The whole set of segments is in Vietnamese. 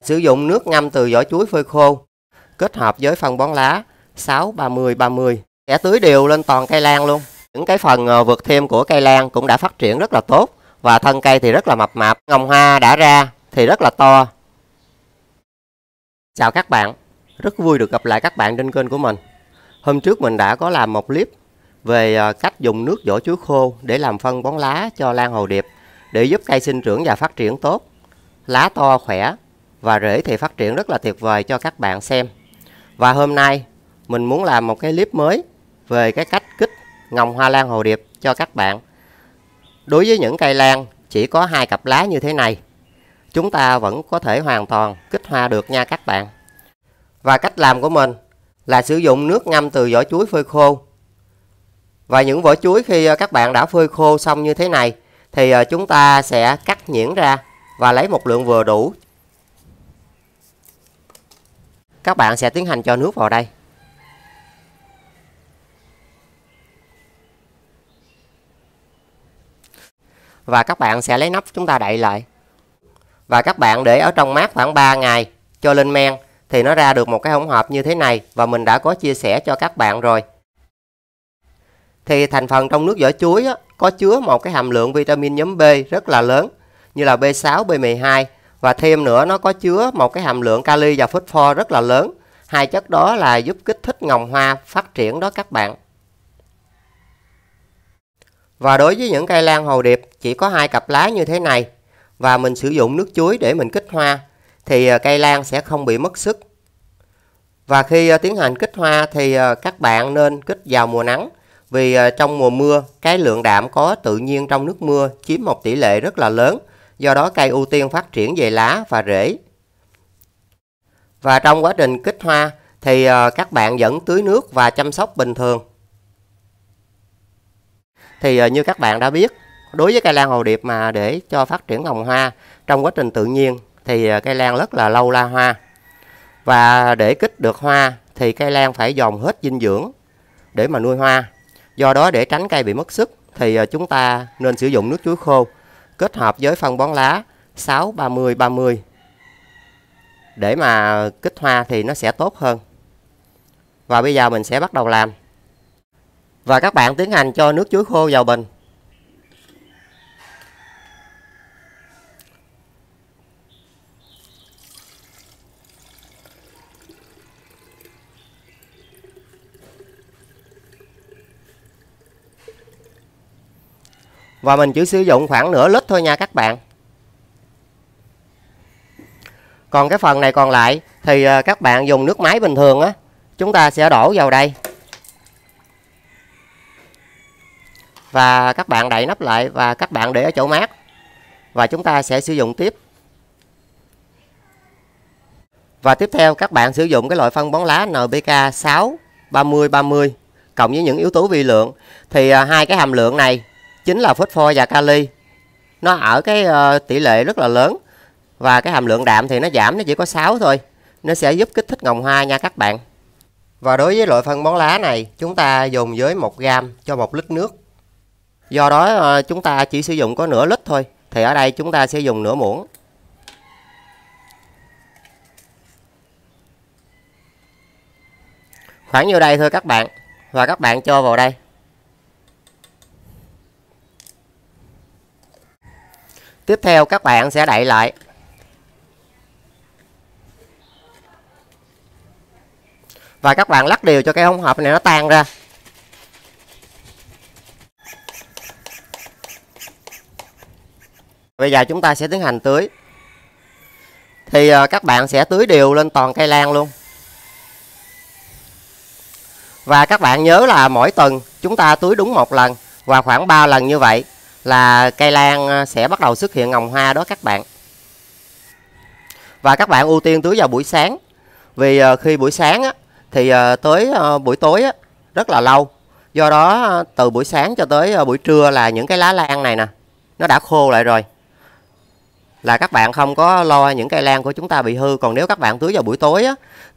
Sử dụng nước ngâm từ vỏ chuối phơi khô kết hợp với phân bón lá 6-30-30 sẽ tưới đều lên toàn cây lan luôn. Những cái phần vượt thêm của cây lan cũng đã phát triển rất là tốt và thân cây thì rất là mập mạp, ngồng hoa đã ra thì rất là to. Chào các bạn, rất vui được gặp lại các bạn trên kênh của mình. Hôm trước mình đã có làm một clip về cách dùng nước vỏ chuối khô để làm phân bón lá cho lan hồ điệp để giúp cây sinh trưởng và phát triển tốt, lá to khỏe và rễ thì phát triển rất là tuyệt vời cho các bạn xem. Và hôm nay mình muốn làm một cái clip mới về cái cách kích ngồng hoa lan hồ điệp cho các bạn. Đối với những cây lan chỉ có 2 cặp lá như thế này, chúng ta vẫn có thể hoàn toàn kích hoa được nha các bạn. Và cách làm của mình là sử dụng nước ngâm từ vỏ chuối phơi khô. Và những vỏ chuối khi các bạn đã phơi khô xong như thế này thì chúng ta sẽ cắt nhuyễn ra và lấy một lượng vừa đủ. Các bạn sẽ tiến hành cho nước vào đây. Và các bạn sẽ lấy nắp chúng ta đậy lại. Và các bạn để ở trong mát khoảng 3 ngày cho lên men thì nó ra được một cái hỗn hợp như thế này, và mình đã có chia sẻ cho các bạn rồi. Thì thành phần trong nước vỏ chuối có chứa một cái hàm lượng vitamin nhóm B rất là lớn như là B6, B12, và thêm nữa nó có chứa một cái hàm lượng kali và phosphor rất là lớn. Hai chất đó là giúp kích thích ngồng hoa phát triển đó các bạn. Và đối với những cây lan hồ điệp chỉ có 2 cặp lá như thế này và mình sử dụng nước chuối để mình kích hoa thì cây lan sẽ không bị mất sức. Và khi tiến hành kích hoa thì các bạn nên kích vào mùa nắng, vì trong mùa mưa cái lượng đạm có tự nhiên trong nước mưa chiếm một tỷ lệ rất là lớn, do đó cây ưu tiên phát triển về lá và rễ. Và trong quá trình kích hoa thì các bạn vẫn tưới nước và chăm sóc bình thường. Thì như các bạn đã biết, đối với cây lan hồ điệp mà để cho phát triển ngồng hoa trong quá trình tự nhiên thì cây lan rất là lâu la hoa. Và để kích được hoa thì cây lan phải dồn hết dinh dưỡng để mà nuôi hoa. Do đó để tránh cây bị mất sức thì chúng ta nên sử dụng nước chuối khô kết hợp với phân bón lá 6-30-30 để mà kích hoa thì nó sẽ tốt hơn. Và bây giờ mình sẽ bắt đầu làm. Và các bạn tiến hành cho nước chuối khô vào bình. Và mình chỉ sử dụng khoảng nửa lít thôi nha các bạn. Còn cái phần này còn lại thì các bạn dùng nước máy bình thường chúng ta sẽ đổ vào đây. Và các bạn đậy nắp lại và các bạn để ở chỗ mát. Và chúng ta sẽ sử dụng tiếp. Và tiếp theo các bạn sử dụng cái loại phân bón lá NPK 6-30-30 cộng với những yếu tố vi lượng. Thì hai cái hàm lượng này chính là phosphor và kali. Nó ở cái tỷ lệ rất là lớn. Và cái hàm lượng đạm thì nó giảm, nó chỉ có 6 thôi. Nó sẽ giúp kích thích ngồng hoa nha các bạn. Và đối với loại phân bón lá này chúng ta dùng với 1 gam cho 1 lít nước. Do đó chúng ta chỉ sử dụng có nửa lít thôi. Thì ở đây chúng ta sẽ dùng nửa muỗng. Khoảng như đây thôi các bạn. Và các bạn cho vào đây. Tiếp theo các bạn sẽ đậy lại. Và các bạn lắc đều cho cái hỗn hợp này nó tan ra. Bây giờ chúng ta sẽ tiến hành tưới. Thì các bạn sẽ tưới đều lên toàn cây lan luôn. Và các bạn nhớ là mỗi tuần chúng ta tưới đúng 1 lần. Và khoảng 3 lần như vậy là cây lan sẽ bắt đầu xuất hiện ngồng hoa đó các bạn. Và các bạn ưu tiên tưới vào buổi sáng. Vì khi buổi sáng thì tới buổi tối rất là lâu. Do đó từ buổi sáng cho tới buổi trưa là những cái lá lan này nè, nó đã khô lại rồi. Là các bạn không có lo những cây lan của chúng ta bị hư. Còn nếu các bạn tưới vào buổi tối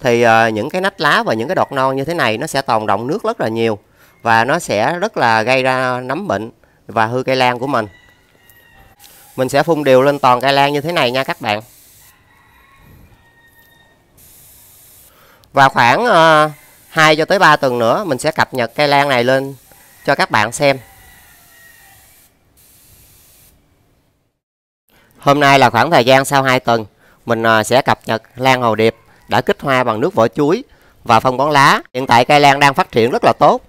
thì những cái nách lá và những cái đọt non như thế này nó sẽ tồn đọng nước rất là nhiều. Và nó sẽ rất là gây ra nấm bệnh và hư cây lan của mình. Mình sẽ phun đều lên toàn cây lan như thế này nha các bạn. Và khoảng 2 cho tới 3 tuần nữa mình sẽ cập nhật cây lan này lên cho các bạn xem. Hôm nay là khoảng thời gian sau 2 tuần mình sẽ cập nhật lan hồ điệp đã kích hoa bằng nước vỏ chuối và phân bón lá. Hiện tại cây lan đang phát triển rất là tốt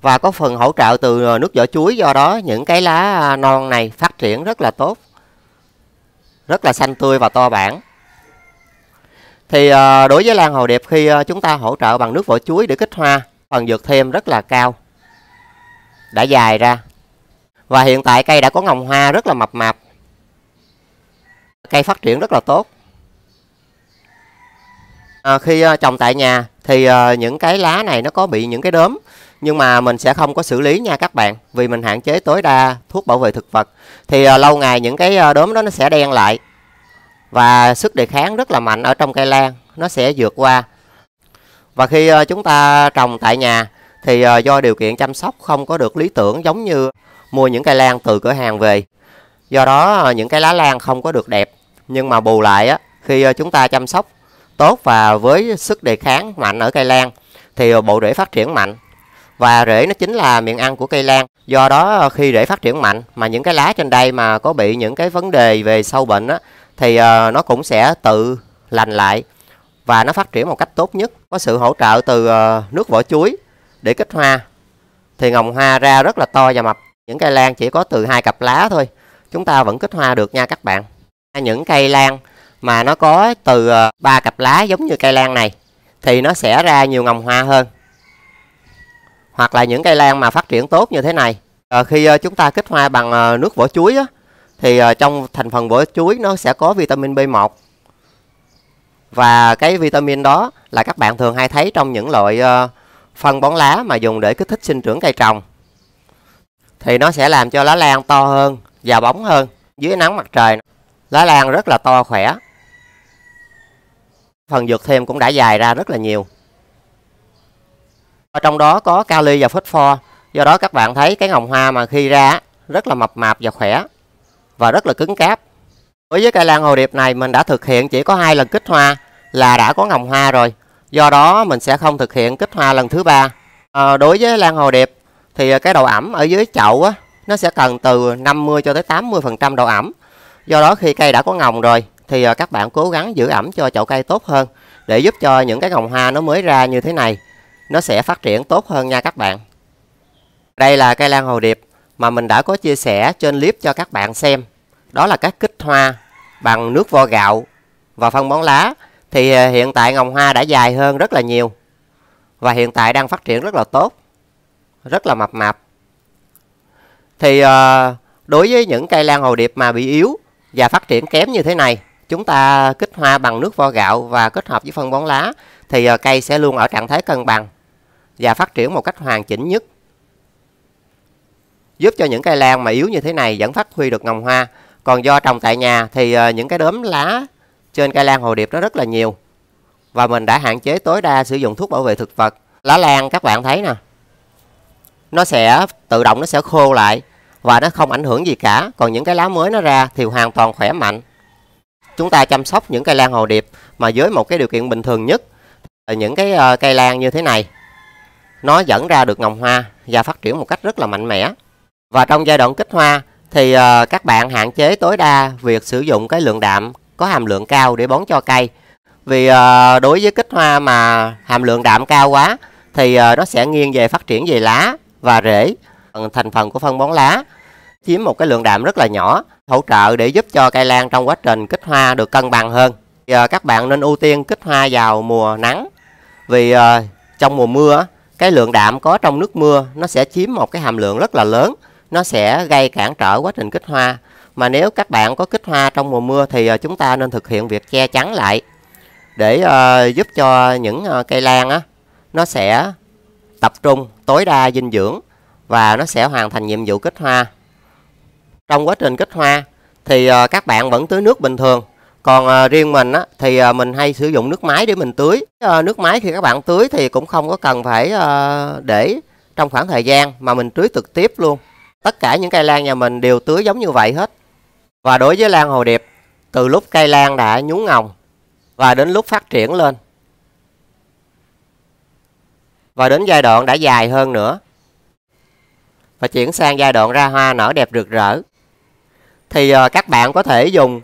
và có phần hỗ trợ từ nước vỏ chuối, do đó những cái lá non này phát triển rất là tốt, rất là xanh tươi và to bản. Thì đối với lan hồ điệp, khi chúng ta hỗ trợ bằng nước vỏ chuối để kích hoa, phần dược thêm rất là cao, đã dài ra. Và hiện tại cây đã có ngồng hoa rất là mập mạp, cây phát triển rất là tốt. Khi trồng tại nhà thì những cái lá này nó có bị những cái đốm, nhưng mà mình sẽ không có xử lý nha các bạn, vì mình hạn chế tối đa thuốc bảo vệ thực vật. Thì lâu ngày những cái đốm đó nó sẽ đen lại, và sức đề kháng rất là mạnh ở trong cây lan, nó sẽ vượt qua. Và khi chúng ta trồng tại nhà thì do điều kiện chăm sóc không có được lý tưởng giống như mua những cây lan từ cửa hàng về, do đó những cái lá lan không có được đẹp. Nhưng mà bù lại khi chúng ta chăm sóc tốt và với sức đề kháng mạnh ở cây lan thì bộ rễ phát triển mạnh, và rễ nó chính là miệng ăn của cây lan. Do đó khi rễ phát triển mạnh mà những cái lá trên đây mà có bị những cái vấn đề về sâu bệnh thì nó cũng sẽ tự lành lại và nó phát triển một cách tốt nhất. Có sự hỗ trợ từ nước vỏ chuối để kích hoa thì ngồng hoa ra rất là to và mập. Những cây lan chỉ có từ 2 cặp lá thôi, chúng ta vẫn kích hoa được nha các bạn. Những cây lan mà nó có từ 3 cặp lá giống như cây lan này thì nó sẽ ra nhiều ngồng hoa hơn. Hoặc là những cây lan mà phát triển tốt như thế này, khi chúng ta kích hoa bằng nước vỏ chuối thì trong thành phần vỏ chuối nó sẽ có vitamin B1. Và cái vitamin đó là các bạn thường hay thấy trong những loại phân bón lá mà dùng để kích thích sinh trưởng cây trồng. Thì nó sẽ làm cho lá lan to hơn và bóng hơn dưới nắng mặt trời. Lá lan rất là to khỏe. Phần dược thêm cũng đã dài ra rất là nhiều. Ở trong đó có kali và phosphor, do đó các bạn thấy cái ngồng hoa mà khi ra rất là mập mạp và khỏe và rất là cứng cáp. Đối với cây lan hồ điệp này mình đã thực hiện chỉ có 2 lần kích hoa là đã có ngồng hoa rồi, do đó mình sẽ không thực hiện kích hoa lần thứ 3. Đối với lan hồ điệp thì cái độ ẩm ở dưới chậu nó sẽ cần từ 50 cho tới 80% độ ẩm. Do đó khi cây đã có ngồng rồi thì các bạn cố gắng giữ ẩm cho chậu cây tốt hơn, để giúp cho những cái ngồng hoa nó mới ra như thế này nó sẽ phát triển tốt hơn nha các bạn. Đây là cây lan hồ điệp mà mình đã có chia sẻ trên clip cho các bạn xem. Đó là cách kích hoa bằng nước vo gạo và phân bón lá. Thì hiện tại ngồng hoa đã dài hơn rất là nhiều, và hiện tại đang phát triển rất là tốt, rất là mập mạp. Thì đối với những cây lan hồ điệp mà bị yếu và phát triển kém như thế này, chúng ta kích hoa bằng nước vo gạo và kết hợp với phân bón lá thì cây sẽ luôn ở trạng thái cân bằng và phát triển một cách hoàn chỉnh nhất, giúp cho những cây lan mà yếu như thế này vẫn phát huy được ngồng hoa. Còn do trồng tại nhà thì những cái đốm lá trên cây lan hồ điệp nó rất là nhiều, và mình đã hạn chế tối đa sử dụng thuốc bảo vệ thực vật. Lá lan các bạn thấy nè, nó sẽ tự động nó sẽ khô lại và nó không ảnh hưởng gì cả. Còn những cái lá mới nó ra thì hoàn toàn khỏe mạnh. Chúng ta chăm sóc những cây lan hồ điệp mà với một cái điều kiện bình thường nhất, những cái cây lan như thế này nó dẫn ra được ngồng hoa và phát triển một cách rất là mạnh mẽ. Và trong giai đoạn kích hoa thì các bạn hạn chế tối đa việc sử dụng cái lượng đạm có hàm lượng cao để bón cho cây. Vì đối với kích hoa mà hàm lượng đạm cao quá thì nó sẽ nghiêng về phát triển về lá và rễ. Thành phần của phân bón lá chiếm một cái lượng đạm rất là nhỏ, hỗ trợ để giúp cho cây lan trong quá trình kích hoa được cân bằng hơn. Thì các bạn nên ưu tiên kích hoa vào mùa nắng, vì trong mùa mưa cái lượng đạm có trong nước mưa nó sẽ chiếm một cái hàm lượng rất là lớn, nó sẽ gây cản trở quá trình kích hoa. Mà nếu các bạn có kích hoa trong mùa mưa thì chúng ta nên thực hiện việc che chắn lại, để giúp cho những cây lan nó sẽ tập trung tối đa dinh dưỡng và nó sẽ hoàn thành nhiệm vụ kích hoa. Trong quá trình kích hoa thì các bạn vẫn tưới nước bình thường. Còn riêng mình thì mình hay sử dụng nước máy để mình tưới. Nước máy khi các bạn tưới thì cũng không có cần phải để trong khoảng thời gian, mà mình tưới trực tiếp luôn. Tất cả những cây lan nhà mình đều tưới giống như vậy hết. Và đối với lan hồ điệp, từ lúc cây lan đã nhú ngồng và đến lúc phát triển lên và đến giai đoạn đã dài hơn nữa, và chuyển sang giai đoạn ra hoa nở đẹp rực rỡ, thì các bạn có thể dùng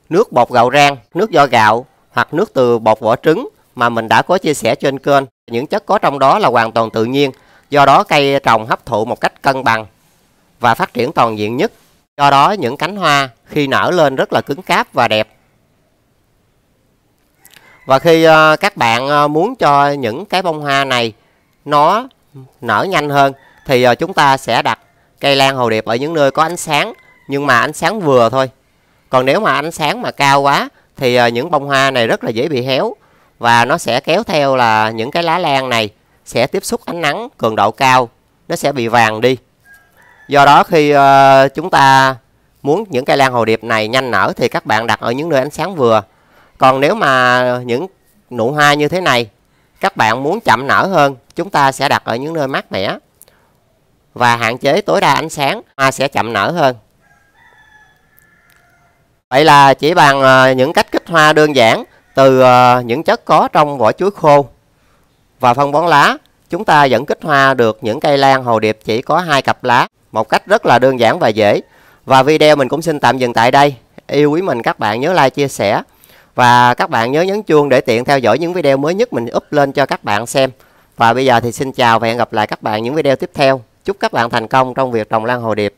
nước bột gạo rang, nước vo gạo hoặc nước từ bột vỏ trứng mà mình đã có chia sẻ trên kênh. Những chất có trong đó là hoàn toàn tự nhiên, do đó cây trồng hấp thụ một cách cân bằng và phát triển toàn diện nhất. Do đó những cánh hoa khi nở lên rất là cứng cáp và đẹp. Và khi các bạn muốn cho những cái bông hoa này nó nở nhanh hơn thì chúng ta sẽ đặt cây lan hồ điệp ở những nơi có ánh sáng, nhưng mà ánh sáng vừa thôi. Còn nếu mà ánh sáng mà cao quá thì những bông hoa này rất là dễ bị héo, và nó sẽ kéo theo là những cái lá lan này sẽ tiếp xúc ánh nắng cường độ cao, nó sẽ bị vàng đi. Do đó khi chúng ta muốn những cây lan hồ điệp này nhanh nở thì các bạn đặt ở những nơi ánh sáng vừa. Còn nếu mà những nụ hoa như thế này các bạn muốn chậm nở hơn, chúng ta sẽ đặt ở những nơi mát mẻ và hạn chế tối đa ánh sáng, hoa sẽ chậm nở hơn. Vậy là chỉ bằng những cách kích hoa đơn giản từ những chất có trong vỏ chuối khô và phân bón lá, chúng ta vẫn kích hoa được những cây lan hồ điệp chỉ có 2 cặp lá một cách rất là đơn giản và dễ. Và video mình cũng xin tạm dừng tại đây. Yêu quý mình các bạn nhớ like, chia sẻ và các bạn nhớ nhấn chuông để tiện theo dõi những video mới nhất mình up lên cho các bạn xem. Và bây giờ thì xin chào và hẹn gặp lại các bạn những video tiếp theo. Chúc các bạn thành công trong việc trồng lan hồ điệp.